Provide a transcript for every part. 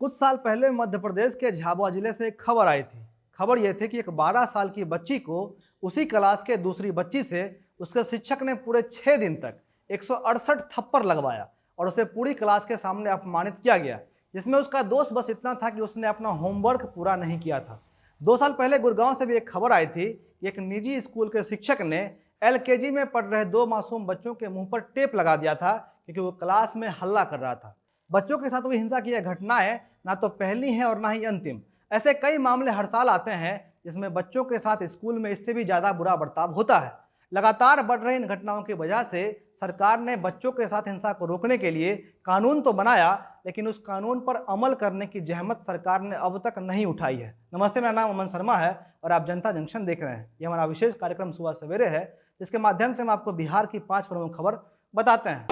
कुछ साल पहले मध्य प्रदेश के झाबुआ जिले से एक खबर आई थी। खबर यह थी कि एक 12 साल की बच्ची को उसी क्लास के दूसरी बच्ची से उसके शिक्षक ने पूरे 6 दिन तक 168 थप्पड़ लगवाया और उसे पूरी क्लास के सामने अपमानित किया गया, जिसमें उसका दोष बस इतना था कि उसने अपना होमवर्क पूरा नहीं किया था। 2 साल पहले गुड़गांव से भी एक खबर आई थी कि एक निजी स्कूल के शिक्षक ने एलकेजी में पढ़ रहे 2 मासूम बच्चों के मुंह पर टेप लगा दिया था क्योंकि वो क्लास में हल्ला कर रहा था। बच्चों के साथ हुई हिंसा की यह घटनाएं ना तो पहली हैं और ना ही अंतिम। ऐसे कई मामले हर साल आते हैं जिसमें बच्चों के साथ स्कूल में इससे भी ज़्यादा बुरा बर्ताव होता है। लगातार बढ़ रही इन घटनाओं की वजह से सरकार ने बच्चों के साथ हिंसा को रोकने के लिए कानून तो बनाया, लेकिन उस कानून पर अमल करने की जहमत सरकार ने अब तक नहीं उठाई है। नमस्ते, मेरा नाम अमन शर्मा है और आप जनता जंक्शन देख रहे हैं। यह हमारा विशेष कार्यक्रम सुबह सवेरे है, जिसके माध्यम से हम आपको बिहार की 5 प्रमुख खबर बताते हैं।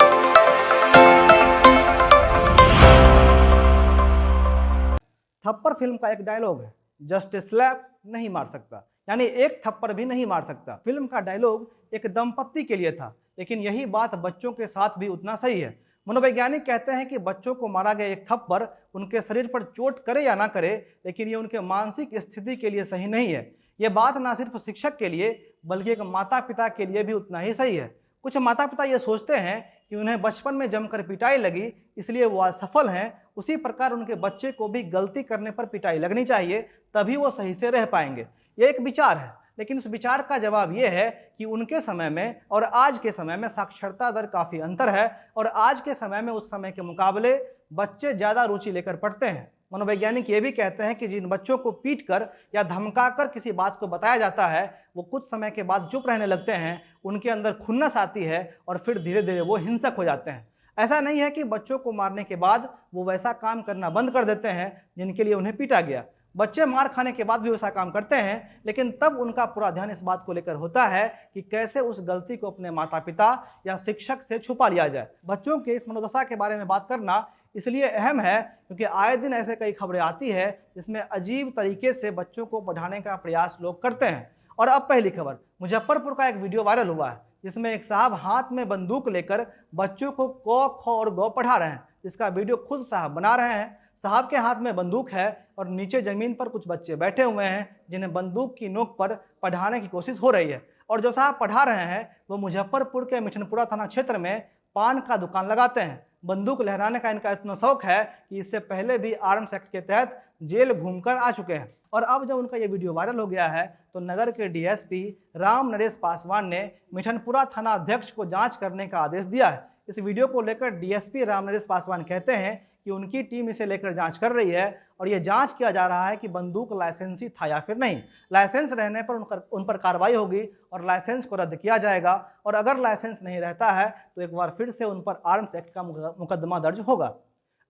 थप्पड़ फिल्म का एक डायलॉग है, जस्ट स्लैप नहीं मार सकता, यानी एक थप्पड़ भी नहीं मार सकता। फिल्म का डायलॉग एक दंपत्ति के लिए था, लेकिन यही बात बच्चों के साथ भी उतना सही है। मनोवैज्ञानिक कहते हैं कि बच्चों को मारा गया एक थप्पड़ उनके शरीर पर चोट करे या ना करे, लेकिन ये उनके मानसिक स्थिति के लिए सही नहीं है। ये बात ना सिर्फ शिक्षक के लिए बल्कि एक माता पिता के लिए भी उतना ही सही है। कुछ माता पिता ये सोचते हैं कि उन्हें बचपन में जमकर पिटाई लगी इसलिए वो आज सफल हैं, उसी प्रकार उनके बच्चे को भी गलती करने पर पिटाई लगनी चाहिए, तभी वो सही से रह पाएंगे। ये एक विचार है, लेकिन उस विचार का जवाब ये है कि उनके समय में और आज के समय में साक्षरता दर काफ़ी अंतर है और आज के समय में उस समय के मुकाबले बच्चे ज़्यादा रुचि लेकर पढ़ते हैं। मनोवैज्ञानिक ये भी कहते हैं कि जिन बच्चों को पीटकर या धमकाकर किसी बात को बताया जाता है वो कुछ समय के बाद चुप रहने लगते हैं, उनके अंदर खुन्नस आती है और फिर धीरे धीरे वो हिंसक हो जाते हैं। ऐसा नहीं है कि बच्चों को मारने के बाद वो वैसा काम करना बंद कर देते हैं जिनके लिए उन्हें पीटा गया। बच्चे मार खाने के बाद भी वैसा काम करते हैं, लेकिन तब उनका पूरा ध्यान इस बात को लेकर होता है कि कैसे उस गलती को अपने माता पिता या शिक्षक से छुपा लिया जाए। बच्चों के इस मनोदशा के बारे में बात करना इसलिए अहम है क्योंकि आए दिन ऐसे कई खबरें आती है जिसमें अजीब तरीके से बच्चों को पढ़ाने का प्रयास लोग करते हैं। और अब पहली खबर, मुजफ्फरपुर का एक वीडियो वायरल हुआ है जिसमें एक साहब हाथ में बंदूक लेकर बच्चों को क, ख और ग पढ़ा रहे हैं, जिसका वीडियो खुद साहब बना रहे हैं। साहब के हाथ में बंदूक है और नीचे जमीन पर कुछ बच्चे बैठे हुए हैं जिन्हें बंदूक की नोक पर पढ़ाने की कोशिश हो रही है। और जो साहब पढ़ा रहे हैं वो मुजफ्फरपुर के मिठनपुरा थाना क्षेत्र में पान का दुकान लगाते हैं। बंदूक लहराने का इनका इतना शौक है कि इससे पहले भी आर्म्स एक्ट के तहत जेल घूमकर आ चुके हैं। और अब जब उनका ये वीडियो वायरल हो गया है तो नगर के डीएसपी राम नरेश पासवान ने मिठनपुरा थाना अध्यक्ष को जांच करने का आदेश दिया है। इस वीडियो को लेकर डीएसपी राम नरेश पासवान कहते हैं कि उनकी टीम इसे लेकर जांच कर रही है और ये जांच किया जा रहा है कि बंदूक लाइसेंसी था या फिर नहीं। लाइसेंस रहने पर उन पर कार्रवाई होगी और लाइसेंस को रद्द किया जाएगा, और अगर लाइसेंस नहीं रहता है तो एक बार फिर से उन पर आर्म्स एक्ट का मुकदमा दर्ज होगा।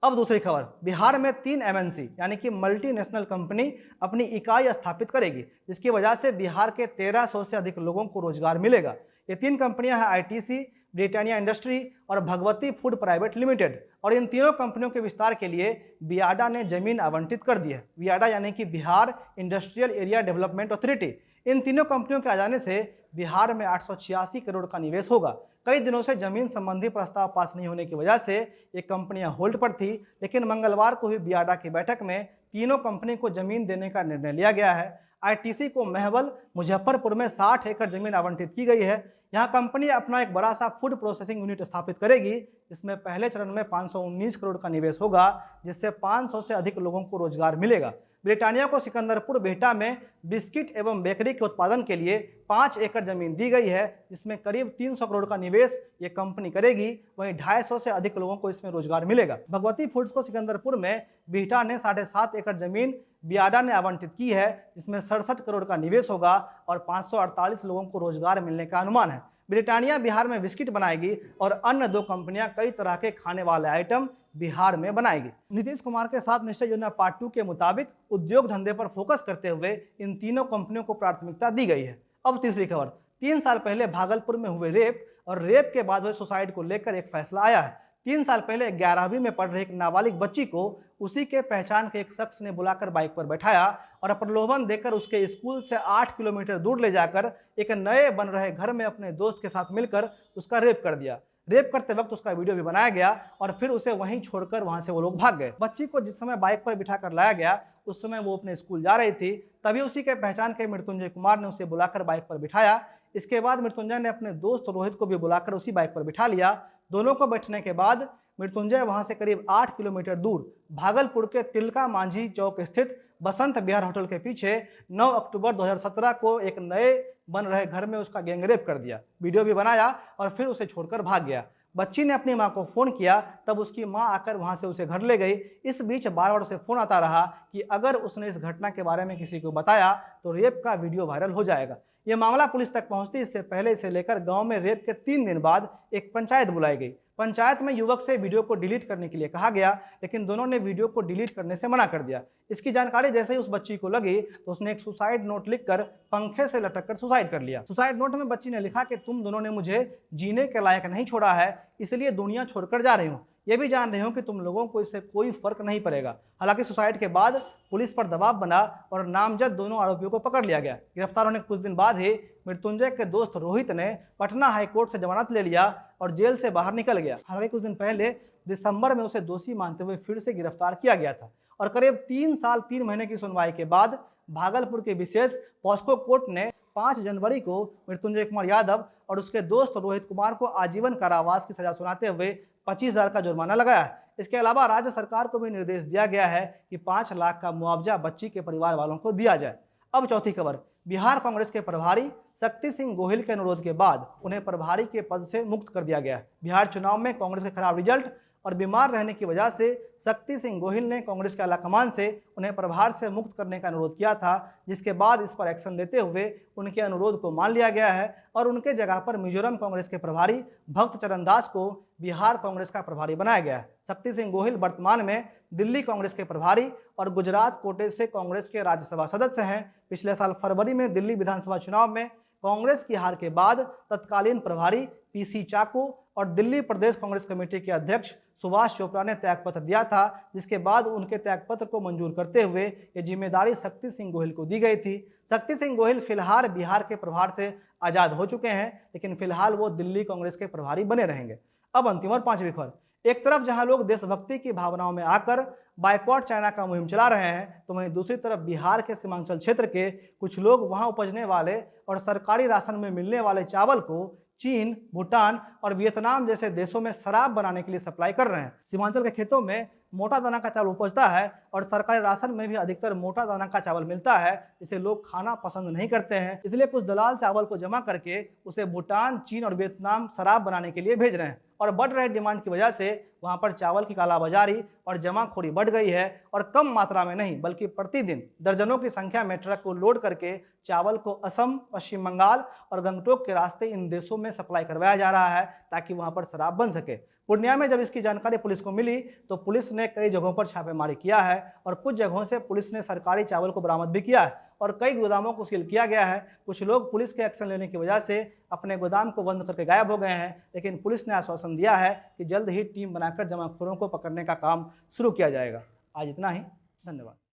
अब दूसरी खबर, बिहार में 3 एमएनसी यानी कि मल्टीनेशनल कंपनी अपनी इकाई स्थापित करेगी, जिसकी वजह से बिहार के 1300 से अधिक लोगों को रोजगार मिलेगा। ये 3 कंपनियां हैं आईटीसी, ब्रिटानिया इंडस्ट्री और भगवती फूड प्राइवेट लिमिटेड। और इन तीनों कंपनियों के विस्तार के लिए बियाडा ने जमीन आवंटित कर दी है। बियाडा यानी कि Bihar industrial area development authority. इन तीनों कंपनियों के आ जाने से बिहार में 886 करोड़ का निवेश होगा। कई दिनों से जमीन संबंधी प्रस्ताव पास नहीं होने की वजह से ये कंपनियां होल्ड पर थी, लेकिन मंगलवार को हुई बियाडा की बैठक में तीनों कंपनी को जमीन देने का निर्णय लिया गया है। आईटीसी को महवल मुजफ्फरपुर में 60 एकड़ जमीन आवंटित की गई है। यहाँ कंपनी अपना एक बड़ा सा फूड प्रोसेसिंग यूनिट स्थापित करेगी, जिसमें पहले चरण में 519 करोड़ का निवेश होगा, जिससे 500 से अधिक लोगों को रोजगार मिलेगा। ब्रिटानिया को सिकंदरपुर बेहटा में बिस्किट एवं बेकरी के उत्पादन के लिए 5 एकड़ जमीन दी गई है, जिसमें करीब 300 करोड़ का निवेश ये कंपनी करेगी। वहीं 250 से अधिक लोगों को इसमें रोजगार मिलेगा। भगवती फूड्स को सिकंदरपुर में बिहटा ने 7.5 एकड़ जमीन बियाडा ने आवंटित की है, जिसमें 67 करोड़ का निवेश होगा और 548 लोगों को रोजगार मिलने का अनुमान है। ब्रिटानिया बिहार में बिस्किट बनाएगी और अन्य 2 कंपनियां कई तरह के खाने वाले आइटम बिहार में बनाएगी। नीतीश कुमार के साथ निश्चय योजना पार्ट 2 के मुताबिक उद्योग धंधे पर फोकस करते हुए इन तीनों कंपनियों को प्राथमिकता दी गई है। अब तीसरी खबर, 3 साल पहले भागलपुर में हुए रेप और रेप के बाद हुए सुसाइड को लेकर एक फैसला आया है। 3 साल पहले 11वीं में पढ़ रही एक नाबालिग बच्ची को उसी के पहचान के एक शख्स ने बुलाकर बाइक पर बैठाया और प्रलोभन देकर उसके स्कूल से 8 किलोमीटर दूर ले जाकर एक नए बन रहे घर में अपने दोस्त के साथ मिलकर उसका रेप कर दिया। रेप करते वक्त उसका वीडियो भी बनाया गया और फिर उसे वहीं छोड़कर वहां से वो लोग भाग गए। बच्ची को जिस समय बाइक पर बिठाकर लाया गया उस समय वो अपने स्कूल जा रही थी, तभी उसी के पहचान के मृत्युंजय कुमार ने उसे बुलाकर बाइक पर बिठाया। इसके बाद मृत्युंजय ने अपने दोस्त रोहित को भी बुलाकर उसी बाइक पर बिठा लिया। दोनों को बैठने के बाद मृत्युंजय वहां से करीब 8 किलोमीटर दूर भागलपुर के तिलका मांझी चौक स्थित बसंत विहार होटल के पीछे 9 अक्टूबर 2017 को एक नए बन रहे घर में उसका गैंगरेप कर दिया, वीडियो भी बनाया और फिर उसे छोड़कर भाग गया। बच्ची ने अपनी मां को फोन किया, तब उसकी मां आकर वहां से उसे घर ले गई। इस बीच बार बार उसे फोन आता रहा कि अगर उसने इस घटना के बारे में किसी को बताया तो रेप का वीडियो वायरल हो जाएगा। यह मामला पुलिस तक पहुंचती इससे पहले इसे लेकर गांव में रेप के 3 दिन बाद एक पंचायत बुलाई गई। पंचायत में युवक से वीडियो को डिलीट करने के लिए कहा गया, लेकिन दोनों ने वीडियो को डिलीट करने से मना कर दिया। इसकी जानकारी जैसे ही उस बच्ची को लगी तो उसने एक सुसाइड नोट लिखकर पंखे से लटक कर सुसाइड कर लिया। सुसाइड नोट में बच्ची ने लिखा कि तुम दोनों ने मुझे जीने के लायक नहीं छोड़ा है, इसलिए दुनिया छोड़कर जा रही हूँ। ये भी जान रही हूँ कि तुम लोगों को इससे कोई फर्क नहीं पड़ेगा। हालांकि सुसाइड के बाद पुलिस पर दबाव बना और नामजद दोनों आरोपियों को पकड़ लिया गया। गिरफ्तार होने के कुछ दिन बाद ही मृत्युंजय के दोस्त रोहित ने पटना हाईकोर्ट से जमानत ले लिया और जेल से बाहर निकल गया। हालांकि कुछ दिन पहले दिसंबर में उसे दोषी मानते हुए फिर से गिरफ्तार किया गया था और करीब 3 साल 3 महीने की सुनवाई के बाद भागलपुर के विशेष पॉस्को कोर्ट ने 5 जनवरी को मृत्युंजय कुमार यादव और उसके दोस्त रोहित कुमार को आजीवन कारावास की सजा सुनाते हुए 25,000 का जुर्माना लगाया है। इसके अलावा राज्य सरकार को भी निर्देश दिया गया है कि 5 लाख का मुआवजा बच्ची के परिवार वालों को दिया जाए। अब चौथी खबर, बिहार कांग्रेस के प्रभारी शक्ति सिंह गोहिल के अनुरोध के बाद उन्हें प्रभारी के पद से मुक्त कर दिया गया। बिहार चुनाव में कांग्रेस के खराब रिजल्ट और बीमार रहने की वजह से शक्ति सिंह गोहिल ने कांग्रेस के आलाकमान से उन्हें प्रभार से मुक्त करने का अनुरोध किया था, जिसके बाद इस पर एक्शन लेते हुए उनके अनुरोध को मान लिया गया है और उनके जगह पर मिजोरम कांग्रेस के प्रभारी भक्त चरण दास को बिहार कांग्रेस का प्रभारी बनाया गया है। शक्ति सिंह गोहिल वर्तमान में दिल्ली कांग्रेस के प्रभारी और गुजरात कोटे से कांग्रेस के राज्यसभा सदस्य हैं। पिछले साल फरवरी में दिल्ली विधानसभा चुनाव में कांग्रेस की हार के बाद तत्कालीन प्रभारी पीसी चाको और दिल्ली प्रदेश कांग्रेस कमेटी के अध्यक्ष सुभाष चोपड़ा ने त्यागपत्र दिया था, जिसके बाद उनके त्यागपत्र को मंजूर करते हुए ये जिम्मेदारी शक्ति सिंह गोहिल को दी गई थी। शक्ति सिंह गोहिल फिलहाल बिहार के प्रभार से आजाद हो चुके हैं, लेकिन फिलहाल वो दिल्ली कांग्रेस के प्रभारी बने रहेंगे। अब अंतिम और 5वीं खबर, एक तरफ जहां लोग देशभक्ति की भावनाओं में आकर बायकॉट चाइना का मुहिम चला रहे हैं, तो वहीं दूसरी तरफ बिहार के सीमांचल क्षेत्र के कुछ लोग वहां उपजने वाले और सरकारी राशन में मिलने वाले चावल को चीन, भूटान और वियतनाम जैसे देशों में शराब बनाने के लिए सप्लाई कर रहे हैं। सीमांचल के खेतों में मोटा दाना का चावल उपजता है और सरकारी राशन में भी अधिकतर मोटा दाना का चावल मिलता है, जिसे लोग खाना पसंद नहीं करते हैं। इसलिए कुछ दलाल चावल को जमा करके उसे भूटान, चीन और वियतनाम शराब बनाने के लिए भेज रहे हैं और बढ़ रहे डिमांड की वजह से वहां पर चावल की कालाबाजारी और जमाखोरी बढ़ गई है और कम मात्रा में नहीं बल्कि प्रतिदिन दर्जनों की संख्या में ट्रक को लोड करके चावल को असम, पश्चिम बंगाल और गंगटोक के रास्ते इन देशों में सप्लाई करवाया जा रहा है ताकि वहां पर शराब बन सके। पूर्णिया में जब इसकी जानकारी पुलिस को मिली तो पुलिस ने कई जगहों पर छापेमारी किया है और कुछ जगहों से पुलिस ने सरकारी चावल को बरामद भी किया है और कई गोदामों को सील किया गया है। कुछ लोग पुलिस के एक्शन लेने की वजह से अपने गोदाम को बंद करके गायब हो गए हैं, लेकिन पुलिस ने आश्वासन दिया है कि जल्द ही टीम बनाकर जमाखोरों को पकड़ने का काम शुरू किया जाएगा। आज इतना ही, धन्यवाद।